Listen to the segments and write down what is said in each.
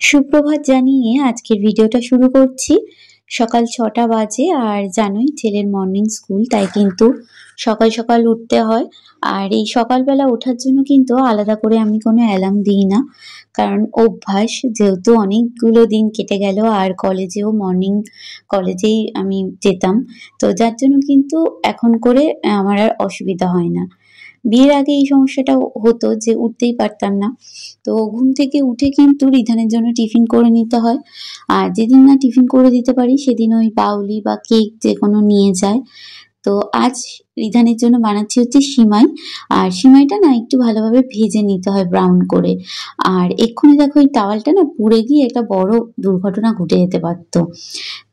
সুপ্রভাত জানিয়ে আজকের ভিডিওটা শুরু করছি। সকাল ৬টা বাজে আর জানোই ছেলের মর্নিং স্কুল, তাই কিন্তু সকাল সকাল উঠতে হয়। আর এই সকালবেলা ওঠার জন্য কিন্তু আলাদা করে আমি কোনো অ্যালার্ম দিই না, কারণ অভ্যাস, যেহেতু অনেকগুলো দিন কেটে গেল আর কলেজেও কলেজেই আমি যেতাম, তো যার জন্য কিন্তু এখন করে আমার আর অসুবিধা হয় না। বিয়ের আগে এই সমস্যাটা হতো যে উঠতেই পারতাম না। তো ঘুম থেকে উঠে কিন্তু রিধানের জন্য টিফিন করে নিতে হয়। আর যেদিন না টিফিন করে দিতে পারি সেদিন ওই পাউলি বা কেক যেকোনো নিয়ে যায়। তো আজ রিধানের জন্য বানাচ্ছি হচ্ছে সিমাই। আর সিমাইটা না একটু ভালোভাবে ভেজে নিতে হয় ব্রাউন করে। আর এক্ষুনি দেখো এই টাওয়ালটা না পুড়ে গিয়ে একটা বড় দুর্ঘটনা ঘটে যেতে পারতো।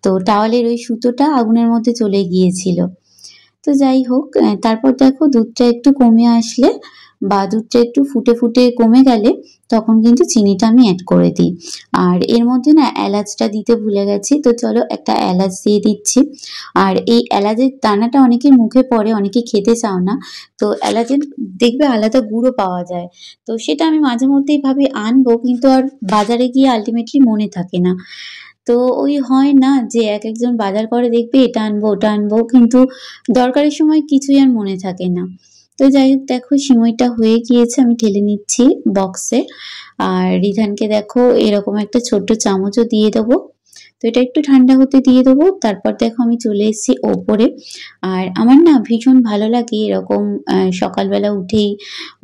তো টাওয়ালের ওই সুতোটা আগুনের মধ্যে চলে গিয়েছিল। তো যাই হোক, তারপর দেখো দুধটা একটু কমে আসলে বা দুধটা একটু ফুটে ফুটে কমে গেলে তখন কিন্তু চিনিটা আমি অ্যাড করে দিই। আর এর মধ্যে না এলাচটা দিতে ভুলে গেছি, তো চলো একটা এলাচ দিয়ে দিচ্ছি। আর এই এলাচের দানাটা অনেকের মুখে পড়ে, অনেকে খেতে চাও না, তো এলাচের দেখবে আলাদা গুঁড়ো পাওয়া যায়। তো সেটা আমি মাঝে মধ্যেই ভাবি আনবো, কিন্তু আর বাজারে গিয়ে আলটিমেটলি মনে থাকে না। তো ওই হয় না যে এক একজন বাজার করে দেখবে এটা আনবো ওটা আনবো, কিন্তু দরকারের সময় কিছুই আর মনে থাকে না। তো যাই হোক, দেখো সিমইটা হয়ে গিয়েছে, আমি ঢেলে নিচ্ছি বক্সে। আর রিধানকে দেখো এরকম একটা ছোট্ট চামচও দিয়ে দেবো। তো এটা একটু ঠান্ডা হতে দিয়ে দেবো। তারপর দেখো আমি চলে এসেছি ওপরে। আর আমার না ভীষণ ভালো লাগে এরকম সকালবেলা উঠেই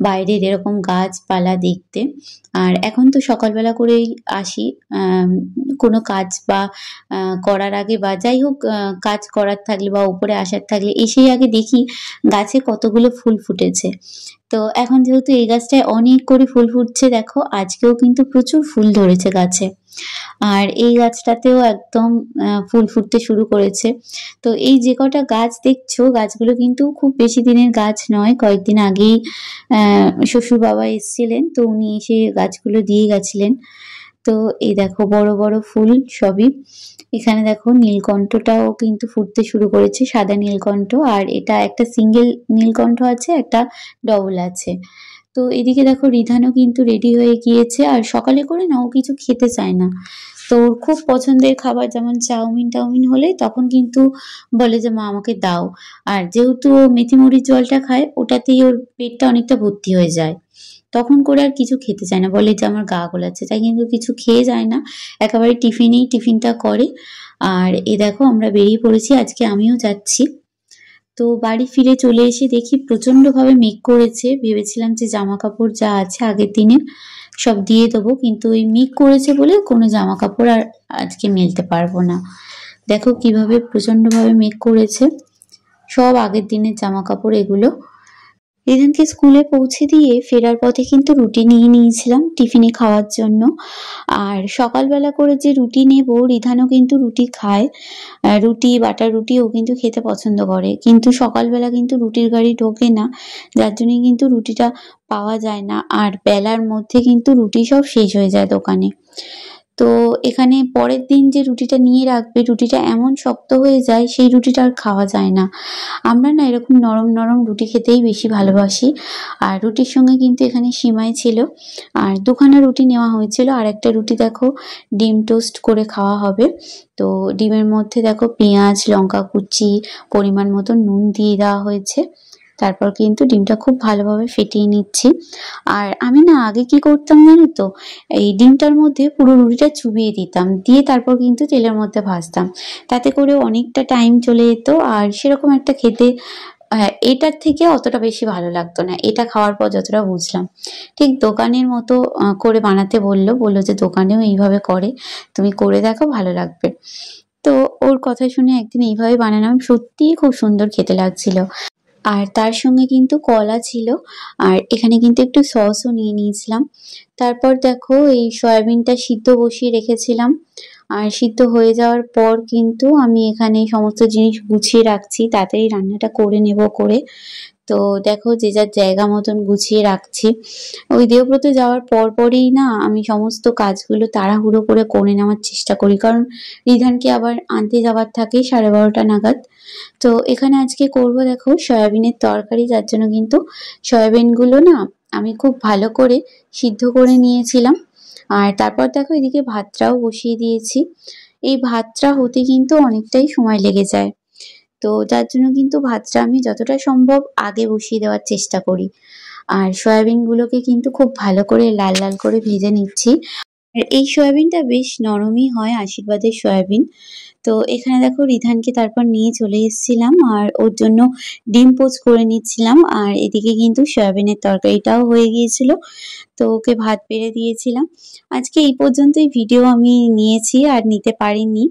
বাইরের এরকম গাছপালা দেখতে। আর এখন তো সকালবেলা করেই আসি কোনো কাজ বা করার আগে, বা যাই হোক কাজ করার থাকলে বা উপরে আসার থাকলে এসেই আগে দেখি গাছে কতগুলো ফুল ফুটেছে। তো এখন যেহেতু এই গাছটায় অনেক করে ফুল ফুটছে, দেখো আজকেও কিন্তু প্রচুর ফুল ধরেছে গাছে। আর এই গাছটাতেও একদম ফুল ফুটতে শুরু করেছে। তো এই যে কটা গাছ দেখছো, গাছগুলো কিন্তু খুব বেশি দিনের গাছ নয়, কয়েকদিন আগেই শ্বশুর বাবা এসেছিলেন, তো উনি এসে গাছগুলো দিয়ে গেছিলেন। তো এই দেখো বড় বড় ফুল সবই। এখানে দেখো নীলকণ্ঠটাও কিন্তু ফুটতে শুরু করেছে, সাদা নীলকণ্ঠ। আর এটা একটা সিঙ্গেল নীলকণ্ঠ আছে, একটা ডবল আছে। তো এদিকে দেখো রিধানও কিন্তু রেডি হয়ে গিয়েছে। আর সকালে করে না ও কিছু খেতে চায় না, তো ওর খুব পছন্দের খাবার যেমন চাউমিন টাউমিন হলে তখন কিন্তু বলে যে মা আমাকে দাও। আর যেহেতু ও মেথি মুড়ির জলটা খায়, ওটাতেই ওর পেটটা অনেকটা ভর্তি হয়ে যায়, তখন করে আর কিছু খেতে চায় না, বলে যে আমার গা গোলাচ্ছে, তাই কিন্তু কিছু খেয়ে যায় না, একেবারে টিফিনটা করে। আর এ দেখো আমরা বেরিয়ে পড়েছি, আজকে আমিও যাচ্ছি। তো বাড়ি ফিরে চলে এসে দেখি প্রচন্ড ভাবে মেঘ করেছে। ভেবেছিলাম যে জামা কাপড় যা আছে আগের দিনের সব দিয়ে দেবো, কিন্তু ওই মেঘ করেছে বলে কোনো জামা কাপড় আর আজকে মেলতে পারবো না। দেখো কিভাবে প্রচন্ড ভাবে মেঘ করেছে, সব আগের দিনের জামা কাপড় এগুলো। রিধানকে স্কুলে পৌঁছে দিয়ে ফেরার পথে কিন্তু রুটি নিয়ে নিয়েছিলাম টিফিনে খাওয়ার জন্য। আর সকালবেলা করে যে রুটি নেব, রিধানও কিন্তু রুটি খায়, রুটি বাটার রুটি ও কিন্তু খেতে পছন্দ করে, কিন্তু সকালবেলা কিন্তু রুটির গাড়ি ঢোকে না, যার জন্য কিন্তু রুটিটা পাওয়া যায় না। আর বেলার মধ্যে কিন্তু রুটি সব শেষ হয়ে যায় দোকানে। তো এখানে পরের দিন যে রুটিটা নিয়ে রাখবে, রুটিটা এমন শক্ত হয়ে যায় সেই রুটিটা আর খাওয়া যায় না। আমরা না এরকম নরম নরম রুটি খেতেই বেশি ভালোবাসি। আর রুটির সঙ্গে কিন্তু এখানে সিমাই ছিল, আর দুখানা রুটি নেওয়া হয়েছিল। আর একটা রুটি দেখো ডিম টোস্ট করে খাওয়া হবে। তো ডিমের মধ্যে দেখো পেঁয়াজ লঙ্কা কুচি পরিমাণ মতো নুন দিয়ে দেওয়া হয়েছে। তারপর কিন্তু ডিমটা খুব ভালোভাবে ফেটিয়ে নিচ্ছি। আর আমি না আগে কি করতাম জানো তো, এই ডিমটার মধ্যে পুরো রুটিটা চুবিয়ে দিতাম, দিয়ে তারপর কিন্তু তেলের মধ্যে ভাজতাম, তাতে করে অনেকটা টাইম চলে যেত। আর সেরকম একটা খেতে এটার থেকে অতটা বেশি ভালো লাগতো না, এটা খাওয়ার পর যতটা বুঝলাম। ঠিক দোকানের মতো করে বানাতে বললো যে দোকানেও এইভাবে করে, তুমি করে দেখো ভালো লাগবে। তো ওর কথা শুনে একদিন এইভাবে বানালাম, সত্যিই খুব সুন্দর খেতে লাগছিল। আর তার সঙ্গে কিন্তু কলা ছিল, আর এখানে কিন্তু একটু সসও নিয়ে নিয়েছিলাম। তারপর দেখো এই সয়াবিনটা সিদ্ধ বসিয়ে রেখেছিলাম, আর সিদ্ধ হয়ে যাওয়ার পর কিন্তু আমি এখানে সমস্ত জিনিস গুছিয়ে রাখছি, তাড়াতাড়ি রান্নাটা করে নেব করে। তো দেখো যে যার জায়গা মতন গুছিয়ে রাখছি। ওই দেবব্রত যাওয়ার পরই না আমি সমস্ত কাজগুলো তাড়াহুড়ো করে নেওয়ার চেষ্টা করি, কারণ রিধানকে আবার আনতে যাওয়ার থাকে 12:30 নাগাদ। তো এখানে আজকে করব দেখো সয়াবিনের তরকারি, যার জন্য কিন্তু সয়াবিনগুলো না আমি খুব ভালো করে সিদ্ধ করে নিয়েছিলাম। আর তারপর দেখো এদিকে ভাতটাও বসিয়ে দিয়েছি। এই ভাতটা হতে কিন্তু অনেকটাই সময় লেগে যায়, তো যার জন্য কিন্তু ভাতটা আমি যতটা সম্ভব আগে বসিয়ে দেওয়ার চেষ্টা করি। আর সয়াবিন গুলোকে কিন্তু খুব ভালো করে লাল লাল করে ভেজে নিচ্ছি। আর এই সয়াবিনটা বেশ নরমই হয়, আশীর্বাদের সয়াবিন। তো এখানে দেখো রিধানকে তারপর নিয়ে চলে এসেছিলাম আর ওর জন্য ডিম পোচ করে নিচ্ছিলাম। আর এদিকে কিন্তু সয়াবিনের তরকারিটাও হয়ে গিয়েছিল, তো ওকে ভাত বেড়ে দিয়েছিলাম। আজকে এই পর্যন্তই ভিডিও আমি নিয়েছি, আর নিতে পারিনি।